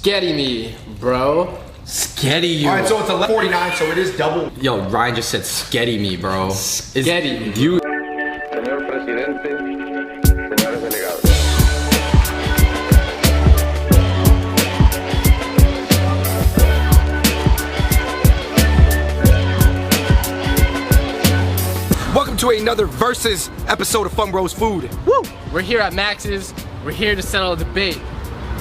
Sketty me, bro. Sketty you. Alright, so it's 11:49, so it is double. Yo, Ryan just said sketty me, bro. Sketty me. You. Señor presidente, señores delegados. Welcome to another versus episode of Fung Bros Food. Woo! We're here at Max's. We're here to settle a debate.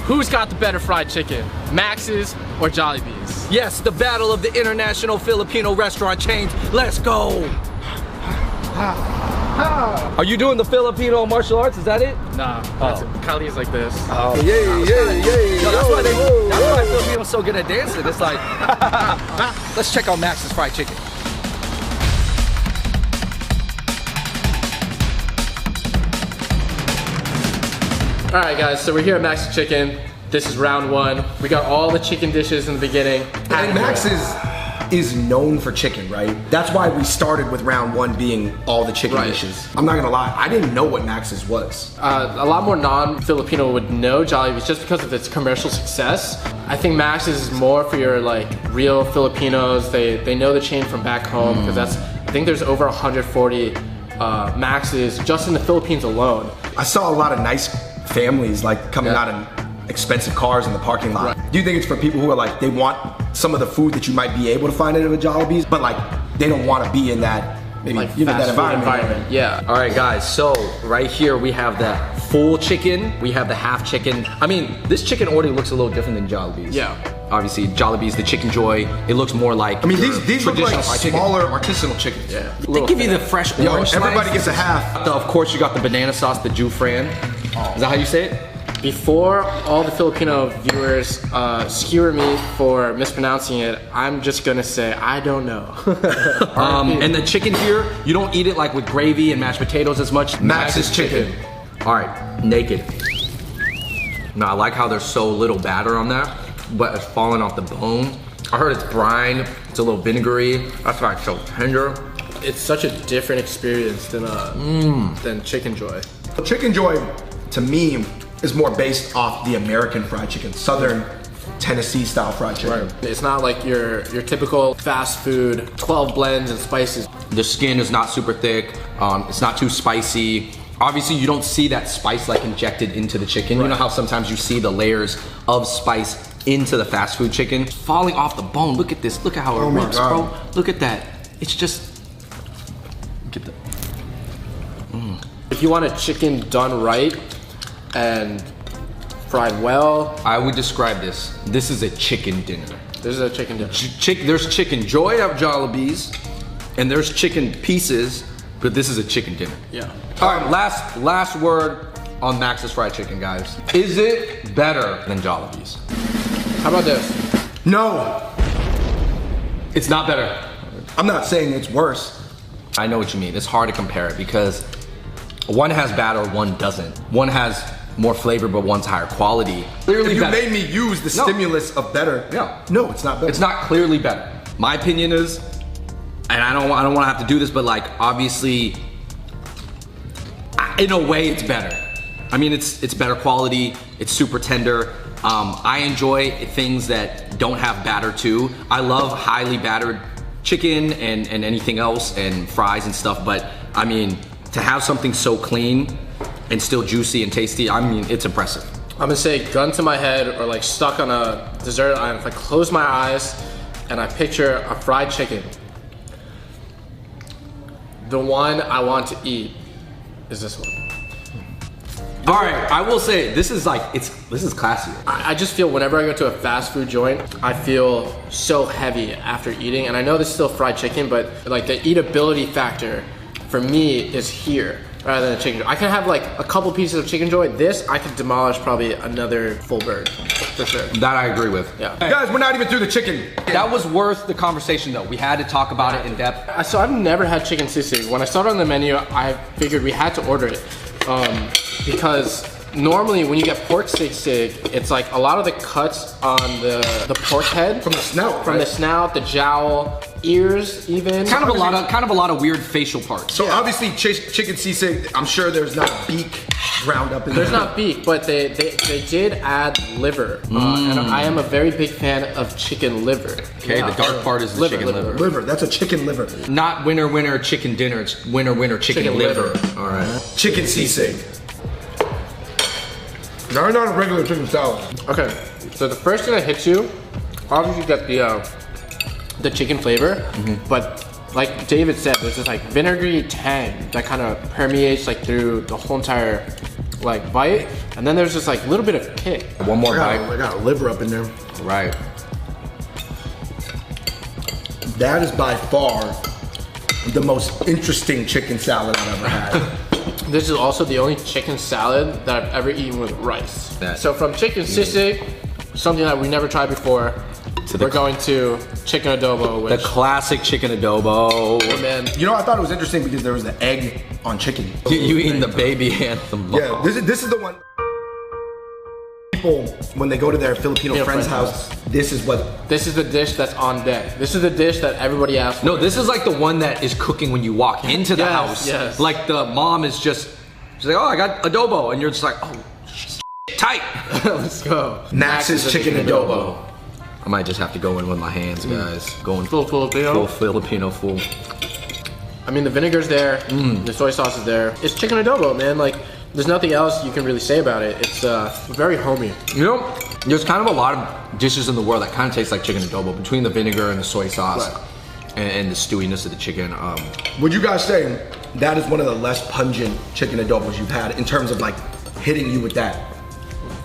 Who's got the better fried chicken? Max's or JOLLIBEE's? Yes, the battle of the international Filipino restaurant chains. Let's go. Are you doing the Filipino martial arts? Is that it? Nah, Kali is like this. Oh, yeah. That's why Filipinos so good at dancing. It's like, let's check out Max's fried chicken. Alright guys, so we're here at Max's Chicken. This is round one. We got all the chicken dishes in the beginning. And Max's is known for chicken, right? That's why we started with round one being all the chicken dishes. I'm not gonna lie, I didn't know what Max's was. A lot more non-Filipino would know JOLLIBEE's just because of its commercial success. I think Max's is more for your like real Filipinos. They know the chain from back home because I think there's over 140 Max's just in the Philippines alone. I saw a lot of nice families like coming out in expensive cars in the parking lot. Right. Do you think it's for people who are like, they want some of the food that you might be able to find at a JOLLIBEE's, but like they don't want to be in that, maybe Like that fast food environment. Yeah. All right, guys. So right here we have the full chicken. We have the half chicken. I mean, this chicken already looks a little different than JOLLIBEE's. Yeah. Obviously, JOLLIBEE's the Chicken Joy. It looks more like. I mean, these look like fried chicken. smaller artisanal chickens. Yeah. They give you the fresh orange. Everybody slice. gets a half. Of course, you got the banana sauce, the Jew Fran. Is that how you say it? Before all the Filipino viewers skewer me for mispronouncing it, I'm just gonna say I don't know. And the chicken here, you don't eat it like with gravy and mashed potatoes as much. Max's chicken. All right, naked. Now I like how there's so little batter on that, but it's falling off the bone. I heard it's brine, it's a little vinegary. That's why it's so tender. It's such a different experience than Chicken Joy. Chicken Joy, to me, is more based off the American fried chicken, Southern Tennessee style fried chicken. Right. It's not like your typical fast food, 12 blends and spices. The skin is not super thick. It's not too spicy. Obviously, you don't see that spice like injected into the chicken. You know how sometimes you see the layers of spice into the fast food chicken falling off the bone. Look at this. Look at how it rips, bro. Look at that. It's just. Look at that. If you want a chicken done right and fried well, I would describe this. This is a chicken dinner. this is a chicken dinner. There's Chicken Joy at JOLLIBEE's, and there's chicken pieces, but this is a chicken dinner. Yeah. All right, last word on Max's fried chicken, guys. Is it better than JOLLIBEE's? How about this? No, It's not better. I'm not saying it's worse. I know what you mean. It's hard to compare it because one has batter, one doesn't. One has more flavor, but one's higher quality. Clearly If you better. made me use the stimulus of better, no, it's not better. It's not clearly better. My opinion is, and I don't want to have to do this, but like obviously, in a way, it's better. I mean, it's better quality. It's super tender. I enjoy things that don't have batter too. I love highly battered chicken and anything else and fries and stuff. But I mean, to have something so clean and still juicy and tasty, I mean, it's impressive. I'm gonna say gun to my head or like stuck on a dessert island. If I close my eyes and I picture a fried chicken, the one I want to eat is this one. All right, I will say this is like this is classier. I just feel whenever I go to a fast food joint, I feel so heavy after eating. And I know this is still fried chicken, but like the eatability factor for me is here rather than a chicken joy. I can have like a couple pieces of chicken joy. This, I could demolish probably another full bird, for sure. That I agree with. Yeah. Guys, we're not even through the chicken. That was worth the conversation though. We had to talk about it in depth. So I've never had chicken sisig. When I saw it on the menu, I figured we had to order it. Because normally when you get pork sisig, it's like a lot of the cuts on the pork head. From the snout, From the snout, the jowl, ears even. Kind of a lot of weird facial parts. So obviously chicken sisig, I'm sure there's not beak ground up in There's there. not beef, but they did add liver. And I am a very big fan of chicken liver. Okay, the dark part is the chicken liver. Liver, that's a chicken liver. Not winner chicken dinner, it's winner chicken liver. All right. Chicken sisig. Not a regular chicken salad. Okay, so the first thing that hits you, obviously you get the chicken flavor, but like David said, there's this like vinegary tang that kind of permeates like through the whole entire like bite, and then there's this like little bit of kick. One more I bite. got a liver up in there. Right. That is by far the most interesting chicken salad I've ever had. This is also the only chicken salad that I've ever eaten with rice. So from chicken sisig, something that we never tried before, we're going to chicken adobo, which The classic chicken adobo. man, You know, I thought it was interesting because there was the egg on chicken. You eating the baby anthem. Yeah, this is the one. People, when they go to their Filipino friend's house, this is the dish that's on deck. This is the dish that everybody asks for. No, this is like the one that is cooking when you walk into the Yes, house. yes. Like the mom is she's like, oh, I got adobo. And you're just like, oh, tight. Let's go. Max's chicken adobo. I might just have to go in with my hands, guys. Going Full Filipino. full Filipino, full. I mean, the vinegar's there, the soy sauce is there. It's chicken adobo, man. Like, there's nothing else you can really say about it. It's very homey. You know, there's kind of a lot of dishes in the world that kind of taste like chicken adobo between the vinegar and the soy sauce and the stewiness of the chicken. Would you guys say that is one of the less pungent chicken adobos you've had in terms of like hitting you with that?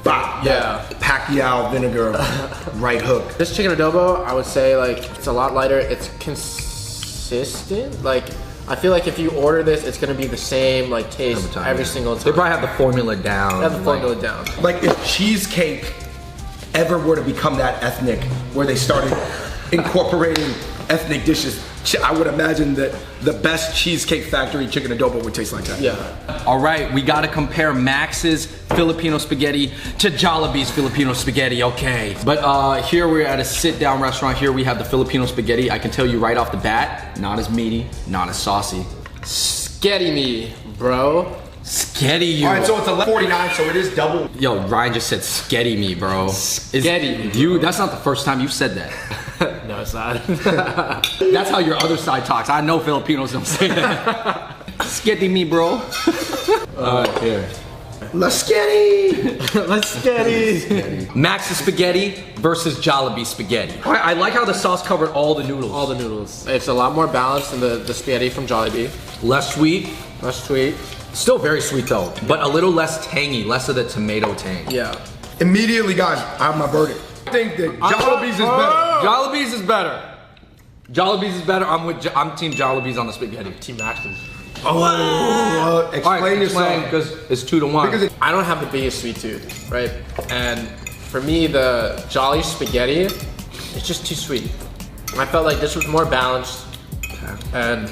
Bop, Yeah. Pacquiao vinegar right hook. This chicken adobo, I would say, like, it's a lot lighter. It's consistent. Like, I feel like if you order this, it's gonna be the same like taste every single time. They probably have the formula down. They have the formula down. Like if cheesecake ever were to become that ethnic, where they started incorporating ethnic dishes, I would imagine that the best Cheesecake Factory chicken adobo would taste like that. Yeah. All right, we gotta compare Max's Filipino spaghetti to Jollibee's Filipino spaghetti, okay. But here we're at a sit-down restaurant. Here we have the Filipino spaghetti. I can tell you right off the bat, not as meaty, not as saucy. Sketty me, bro. Sketty you. All right, so it's 11:49, so it is double. Yo, Ryan just said sketty me, bro. Sketty me, You, that's not the first time you've said that. No, it's not. That's how your other side talks. I know Filipinos don't say that. Sketty me, bro. Here. Let's get it. Let's get it. Max's spaghetti versus Jollibee spaghetti. I like how the sauce covered all the noodles. All the noodles. It's a lot more balanced than the spaghetti from Jollibee. Less sweet. Less sweet. Still very sweet though, but a little less tangy, less of the tomato tang. Yeah. Immediately, guys, I have my verdict. I think that Jollibee's is better. Jollibee's is better. Jollibee's is better. I'm team Jollibee's on the spaghetti. Team Max's. Explain yourself. Because it's 2-1. Because I don't have the biggest sweet tooth, right? And for me, the Jolly spaghetti, it's just too sweet. I felt like this was more balanced. And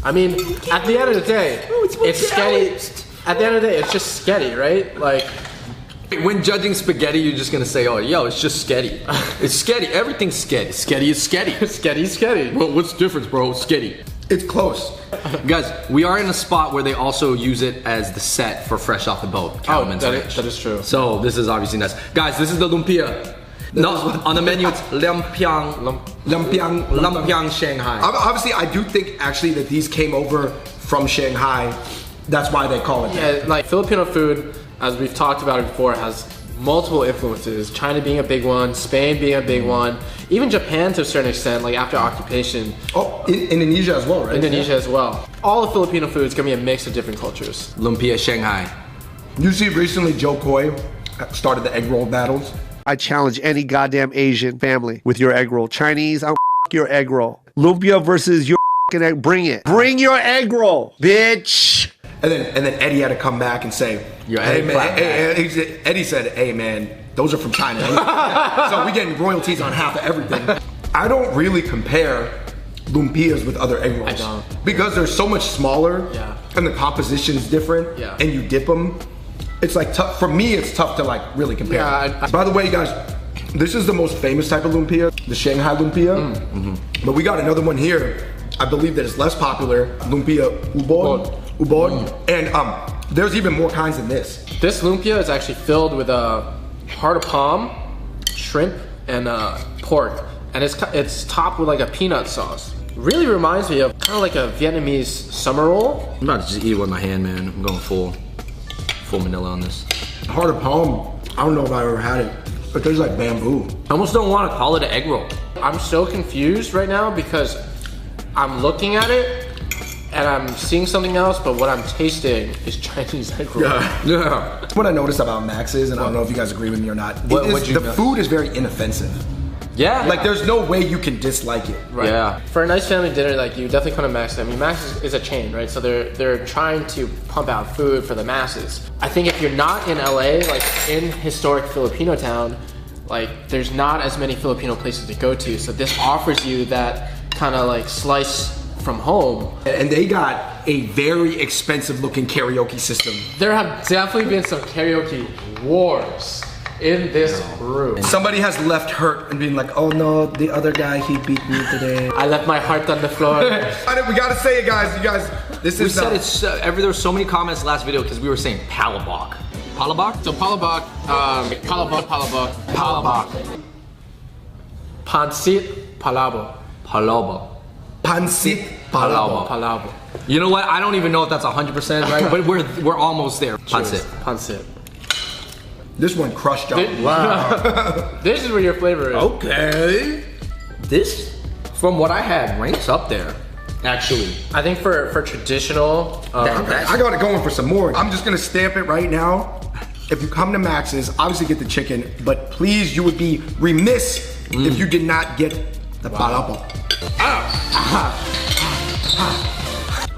I mean, at the end of the day, it's sketty. At the end of the day, it's just sketty, right? Like, when judging spaghetti, you're just gonna say, oh, yo, it's just sketty. It's sketty. Everything's sketty. Sketty is sketty. sketty. Well, what's the difference, bro? Sketty. it's close. Guys, we are in a spot where they also use it as the set for Fresh Off the Boat. Cattleman's Ranch. that is true. So this is obviously nice. Guys, this is the lumpia. No, on the menu it's Lumpiang Shanghai. Obviously, I do think actually that these came over from Shanghai. That's why they call it that. Yeah, like Filipino food, as we've talked about it before, has multiple influences. China being a big one, Spain being a big one, even Japan to a certain extent, like after occupation. Oh, Indonesia as well, right? Indonesia as well. All of Filipino food is gonna be a mix of different cultures. Lumpia Shanghai. You see, recently Joe Coy started the egg roll battles. I challenge any goddamn Asian family with your egg roll. Chinese, I'll your egg roll. Lumpia versus your egg. Bring it. Bring your egg roll, bitch. And then Eddie had to come back and say, Your hey, egg man, clap Eddie said, hey man, those are from China. So we getting royalties on half of everything. I don't really compare lumpias with other egg rolls. I don't. Because they're so much smaller, Yeah. and the composition's different, Yeah. and you dip them. It's like tough, for me it's tough to like really compare. Yeah, By the way, guys, this is the most famous type of lumpia, the Shanghai lumpia. But we got another one here, I believe that is less popular, lumpia ubon. And There's even more kinds than this. This lumpia is actually filled with heart of palm, shrimp, and pork, and it's topped with like a peanut sauce. Really reminds me of kind of like a Vietnamese summer roll. I'm about to just eat it with my hand, man. I'm going full manila on this. Heart of palm, I don't know if I've ever had it, but tastes like bamboo. I almost don't want to call it an egg roll. I'm so confused right now because I'm looking at it and I'm seeing something else, but what I'm tasting is Chinese egg roll. Yeah. What I noticed about Max's, and I don't know if you guys agree with me or not, the food is very inoffensive. Yeah. Like there's no way you can dislike it. Right. Yeah. For a nice family dinner, like you definitely come to Max. I mean, Max is a chain, right? So they're trying to pump out food for the masses. I think if you're not in LA, like in historic Filipino town, like there's not as many Filipino places to go to. So this offers you that kind of like slice from home. And they got a very expensive looking karaoke system. There have definitely been some karaoke wars in this room. Somebody has left hurt and been like, oh no, the other guy, he beat me today. I left my heart on the floor. We gotta say it, guys. You guys, this We is said it's there were so many comments last video because we were saying palabok. Palabok? So palabok, palabok. Pansit, palabo. Palabo. Pancit Palabo. Palabo. You know what? I don't even know if that's 100% right, but we're almost there. Pancit. Pansit. This one crushed y'all. Wow. This is where your flavor is. Okay. This, from what I had, ranks up there. Actually, I think for traditional, I got it going for some more. I'm just gonna stamp it right now. If you come to Max's, obviously get the chicken, but please, you would be remiss if you did not get the palabo.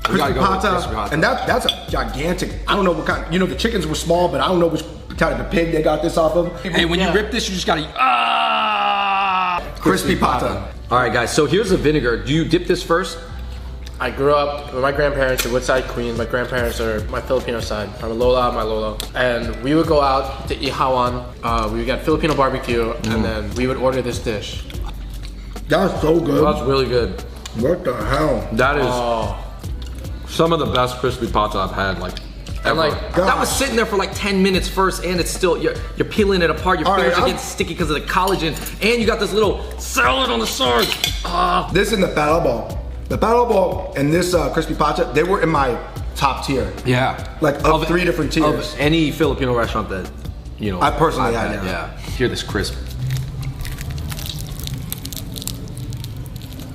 Crispy pata, and that's a gigantic. I don't know what kind. You know, the chickens were small, but I don't know which type of pig they got this off of. hey, when you rip this, you just gotta crispy pata. All right, guys. So here's the vinegar. Do you dip this first? I grew up with my grandparents in Woodside, Queens. My grandparents are my Filipino side, from Lola, my Lolo. And we would go out to Ihawan. We would get Filipino barbecue, and then we would order this dish. That's so good. That's really good. What the hell? That is some of the best crispy pata I've had, like, ever. And like, that was sitting there for like 10 minutes first, and it's still, you're peeling it apart. Your fingers are getting sticky because of the collagen, and you got this little salad on the side. This and the palabo. The palabo and this crispy pata, they were in my top tier. Yeah. Like of 3 different tiers. Of any Filipino restaurant that, you know, I personally I've had, yeah. Hear this crisp.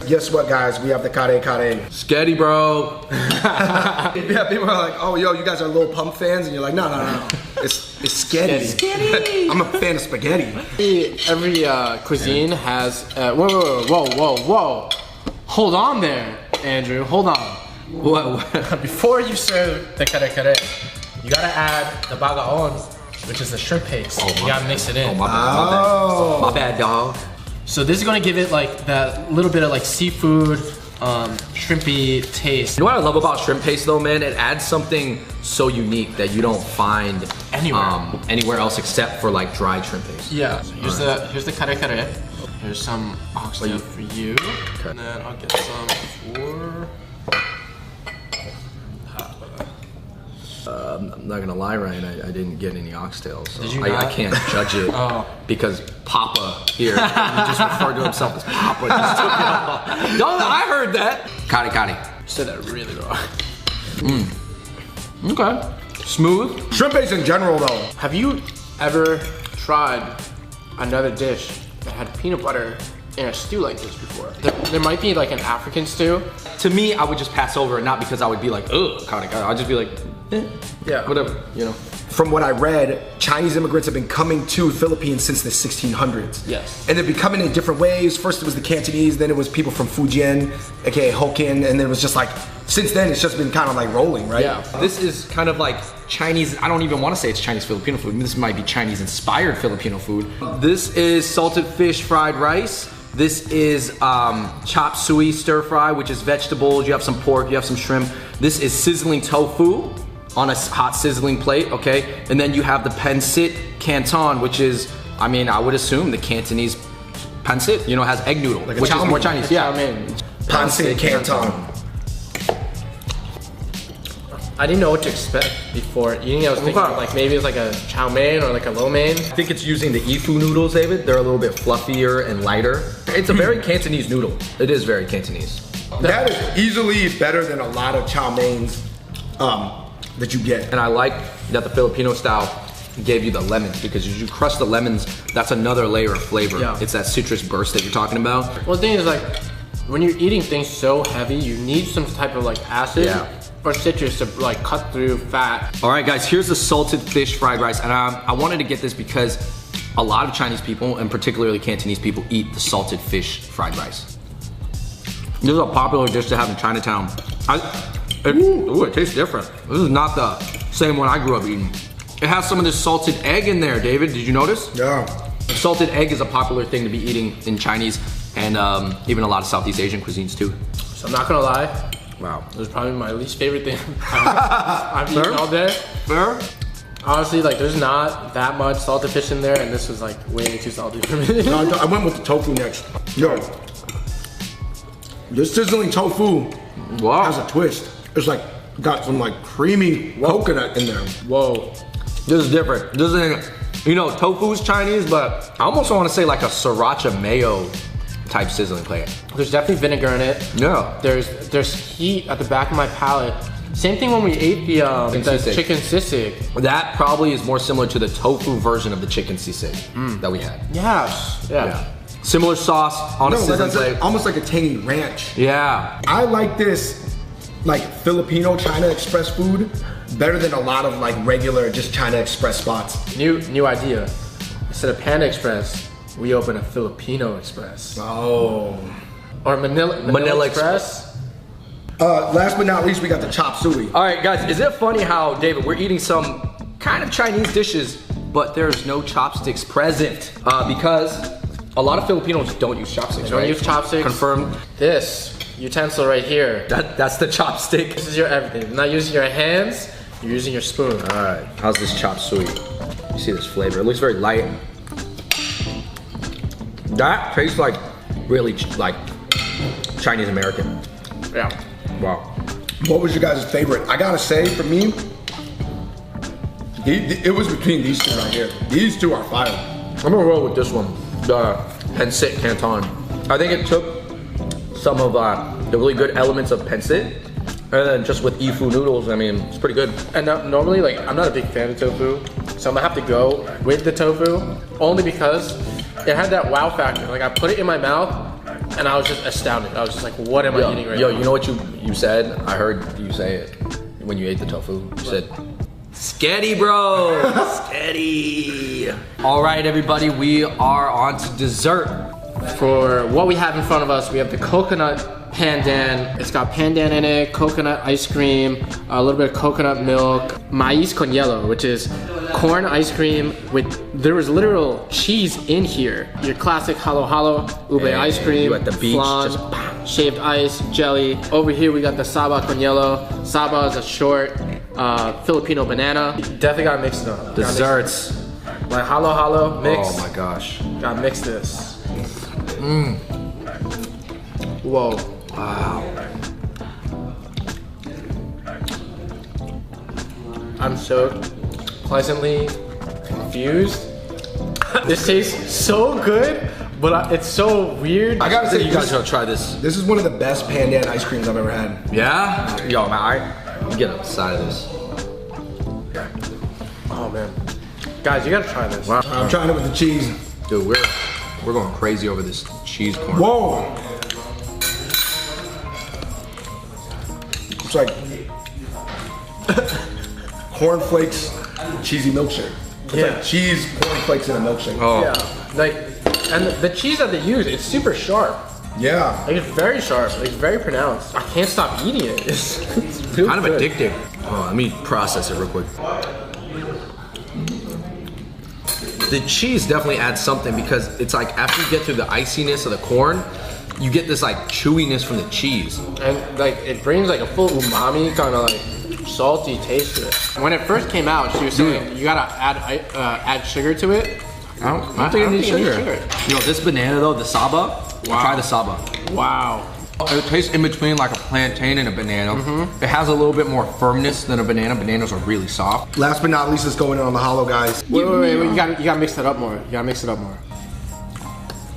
Guess what, guys? We have the kare kare. Sketty, bro. Yeah, people are like, oh, yo, you guys are Lil Pump fans? And you're like, no. It's sketty. I'm a fan of spaghetti. every cuisine has, whoa. Hold on there, Andrew, hold on. What? Before you serve the kare kare, you gotta add the bagaon, which is the shrimp paste. You gotta mix it in. My bad, dog. So this is gonna give it like that little bit of like seafood, shrimpy taste. You know what I love about shrimp paste though, man? It adds something so unique that you don't find anywhere else except for like dried shrimp paste. Yeah, so here's the kare kare. Here's some oxtail for you, and then I'll get some for... I'm not gonna lie, Ryan, I didn't get any oxtails, so Did you I not? can't judge it because Papa here, he just referred to himself as Papa. Just took it off. No, I heard that. Kari. You said that really wrong. Okay. Smooth. Shrimp paste in general, though. Have you ever tried another dish that had peanut butter in a stew like this before? There might be like an African stew. To me, I would just pass over it, not because I would be like, ugh, kari. I'd just be like, Yeah. whatever, you know. From what I read, Chinese immigrants have been coming to Philippines since the 1600s. Yes. And they've been coming in different ways. First it was the Cantonese, then it was people from Fujian, aka Hokkien, and then it was just like, since then it's just been kind of like rolling, right? Yeah. This is kind of like Chinese, I don't even want to say it's Chinese Filipino food. This might be Chinese inspired Filipino food. This is salted fish fried rice. This is chop suey stir fry, which is vegetables. You have some pork, you have some shrimp. This is sizzling tofu on a hot sizzling plate, okay? And then you have the pancit canton, which is, I mean, I would assume the Cantonese pancit, you know, has egg noodle, Like a which chow is more mein. Chinese. Yeah, Pancit canton. I didn't know what to expect before eating. I was thinking like maybe it's like a chow mein or like a lo mein. I think it's using the Ifu noodles, David. They're a little bit fluffier and lighter. It's a very Cantonese noodle. It is very Cantonese. That is easily better than a lot of chow meins that you get. And I like that the Filipino style gave you the lemons, because as you crush the lemons, that's another layer of flavor. Yeah. It's that citrus burst that you're talking about. Well, the thing is like, when you're eating things so heavy, you need some type of like acid or citrus to like cut through fat. All right, guys, here's the salted fish fried rice. And I wanted to get this because a lot of Chinese people, and particularly Cantonese people, eat the salted fish fried rice. This is a popular dish to have in Chinatown. Ooh, it tastes different. This is not the same one I grew up eating. It has some of this salted egg in there, David. Did you notice? Yeah. Salted egg is a popular thing to be eating in Chinese and even a lot of Southeast Asian cuisines too. So I'm not gonna lie. Wow. It was probably my least favorite thing I've eaten all day. Fair? Honestly, like there's not that much salted fish in there, and this was like way too salty for me. No, I went with the tofu next. Yo, this sizzling tofu has a twist. It's like got some like creamy coconut in there. Whoa. This is different. This isn't, you know, tofu's Chinese, but I almost want to say like a sriracha mayo type sizzling plate. There's definitely vinegar in it. Yeah. There's heat at the back of my palate. Same thing when we ate the chicken sisig. That probably is more similar to the tofu version of the chicken sisig that we had. Yes. Yeah. Similar sauce on a sizzling plate. Almost like a tangy ranch. Yeah. I like this like Filipino China Express food better than a lot of like regular just China Express spots. New idea. Instead of Panda Express, we open a Filipino Express. Oh. Or Manila Express. Last but not least, we got the chop suey. All right, guys, is it funny how, David, we're eating some kind of Chinese dishes, but there's no chopsticks present because a lot of Filipinos don't use chopsticks, Don't right? use chopsticks. Confirmed. This utensil right here. That's the chopstick. This is your everything. You're not using your hands, you're using your spoon. All right, how's this chop suey? You see this flavor? It looks very light. That tastes like really like Chinese American. Yeah. Wow. What was your guys' favorite? I gotta say, for me, it was between these two right here. These two are fire. I'm gonna roll with this one, the pancit canton. I think it took some of the really good elements of pancit, and then just with Ifu noodles, I mean, it's pretty good. And normally, like, I'm not a big fan of tofu, so I'm gonna have to go with the tofu, only because it had that wow factor. Like, I put it in my mouth, and I was just astounded. I was just like, what am I eating right now? You know what you said? I heard you say it when you ate the tofu. You said, "Sketty, bro, sketty." All right, everybody, we are on to dessert. For what we have in front of us, we have the coconut pandan. It's got pandan in it, coconut ice cream, a little bit of coconut milk, maíz con hielo, which is corn ice cream there was literal cheese in here. Your classic halo halo, ube ice cream, you at the beach, flan, shaved ice, jelly. Over here we got the saba con hielo. Saba is a short Filipino banana. Definitely gotta mix it up. Desserts. My halo halo mix. Oh my gosh. Gotta mix this. Whoa. Wow. I'm so pleasantly confused. This tastes so good, but it's so weird. I gotta say, You guys gotta try this. this is one of the best pandan ice creams I've ever had. Yeah? Yo, man, you get a side of this. Oh man. Guys, you gotta try this. Wow. I'm trying it with the cheese. Dude, we're going crazy over this cheese corn. Whoa! It's like cornflakes, cheesy milkshake. It's like cheese, cornflakes, and a milkshake. Oh. Yeah. Like, and the cheese that they use, it's super sharp. Yeah. Like, it's very sharp. Like, it's very pronounced. I can't stop eating it. It's really Kind of good. addicting. Oh, let me process it real quick. The cheese definitely adds something because it's like after you get through the iciness of the corn, you get this like chewiness from the cheese. And like it brings like a full umami kind of like salty taste to it. When it first came out, she was saying you gotta add sugar to it. I don't think it needs sugar. You know, this banana though, the saba, try the saba. Wow. It tastes in between like a plantain and a banana. It has a little bit more firmness than a banana. Bananas are really soft. Last but not least, let's go in on the hollow, guys. Wait, you gotta mix it up more. You gotta mix it up more.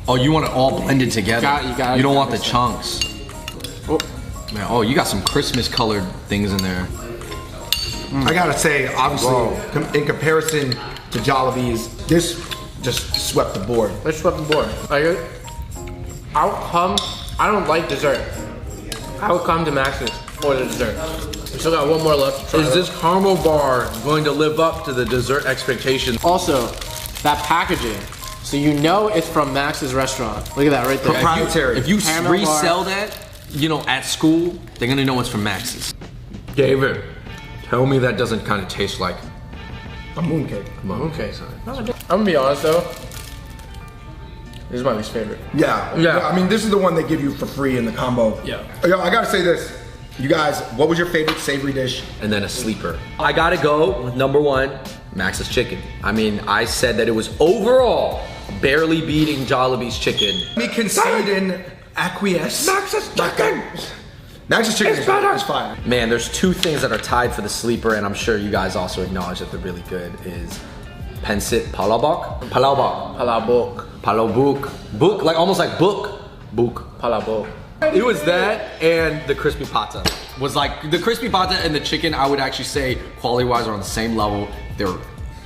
Oh, you want it all blended together. You don't want the mix it. chunks. Oh. Man, oh, you got some Christmas colored things in there. I gotta say, obviously, in comparison to Jollibee's, this just swept the board. Let's flip the board. I don't like dessert. I would come to Max's for the dessert. We still got one more left to try. Is this caramel bar going to live up to the dessert expectations? Also, that packaging. So you know it's from Max's restaurant. Look at that right there. Proprietary. If you Caramel resell bar. that, you know, at school, they're gonna know it's from Max's. David, tell me that doesn't kind of taste like A mooncake. Okay. I'm gonna be honest though. This is my least favorite. Yeah. I mean, this is the one they give you for free in the combo. Yeah. Yo, I gotta say this. You guys, what was your favorite savory dish? And then a sleeper. I gotta go with number one, Max's chicken. I mean, I said that it was overall barely beating Jollibee's chicken. Me concede and acquiesce. Max's chicken! Max's chicken is fire. Man, there's two things that are tied for the sleeper, and I'm sure you guys also acknowledge that they're really good, is Pensit Palabok? Palabok. Palabok. Palabok. Book, like almost like book. Book. Palabok. It was that and the crispy pata. Was like, the crispy pata and the chicken, I would actually say, quality-wise, are on the same level. They're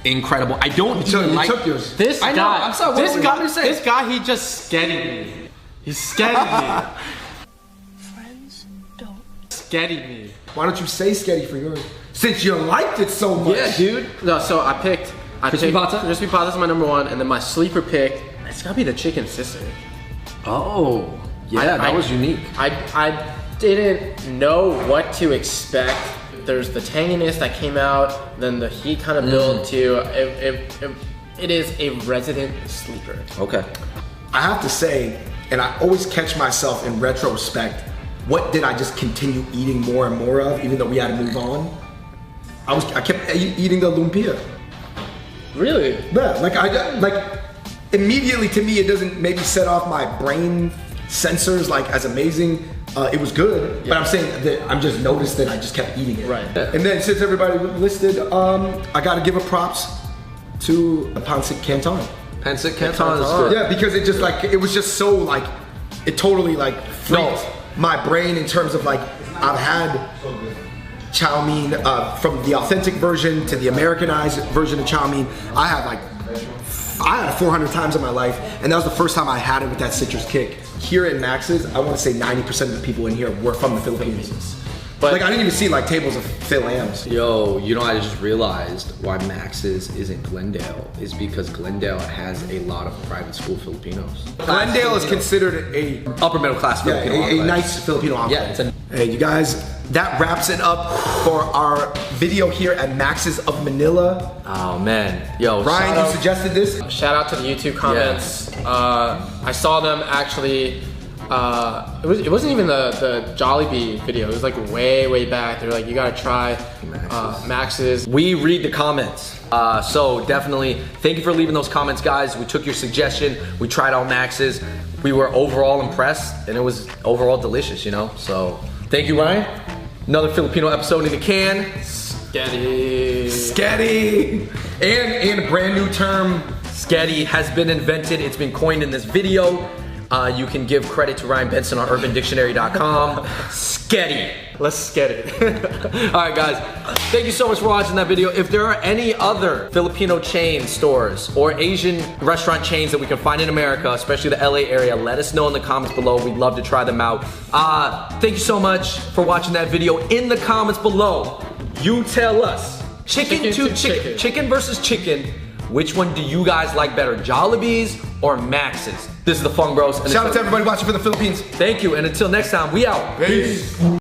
incredible. I don't even like... took yours. This I know, guy, I'm sorry, what are you saying? This guy, he just skedded me. He skedded me. Friends don't. Skedded me. Why don't you say sketty for yours? Since you liked it so much. Yeah, dude. No, so I picked Crispy pata? Crispy pata's my number one, and then my sleeper pick, it's gotta be the chicken sister. Oh, yeah, that was unique. I didn't know what to expect. There's the tanginess that came out, then the heat kind of built too. It is a resident sleeper. Okay. I have to say, and I always catch myself in retrospect, what did I just continue eating more and more of, even though we had to move on? I kept eating the lumpia. Really? Yeah, like immediately to me, it doesn't maybe set off my brain sensors like as amazing. It was good, but I'm saying that I'm just noticed that I just kept eating it. Right. And then since everybody listed, I gotta give a props to the pancit canton. Pancit canton is good. Yeah, because it just like, it was just so like, it totally like freaked my brain in terms of like, I've had chow mein from the authentic version to the Americanized version of chow mein. I had it 400 times in my life, and that was the first time I had it with that citrus kick. Here at Max's, I want to say 90% of the people in here were from the Philippines. But like, I didn't even see like tables of Phil Ams. Yo, you know, I just realized why Max's isn't Glendale is because Glendale has a lot of private school Filipinos. Glendale is considered a Upper middle class Filipino. a nice Filipino enclave. Yeah, Hey, you guys, that wraps it up for our video here at Max's of Manila. Oh man, yo, Ryan, you suggested this? Shout out to the YouTube comments. I saw them actually. It wasn't even the JOLLIBEE video. It was like way back. They're like, you gotta try Max's. We read the comments. So definitely, thank you for leaving those comments, guys. We took your suggestion. We tried out Max's. We were overall impressed, and it was overall delicious, you know? So thank you, Ryan. Another Filipino episode in the can. Sketty. And a brand new term. Sketty has been invented. It's been coined in this video. You can give credit to Ryan Benson on urbandictionary.com. Sketty. Let's get it. All right, guys. Thank you so much for watching that video. If there are any other Filipino chain stores or Asian restaurant chains that we can find in America, especially the LA area, let us know in the comments below. We'd love to try them out. Thank you so much for watching that video. In the comments below, you tell us, chicken versus chicken, which one do you guys like better, Jollibee's or Max's? This is the Fung Bros. Shout out to everybody watching for the Philippines. Thank you, and until next time, we out. Peace.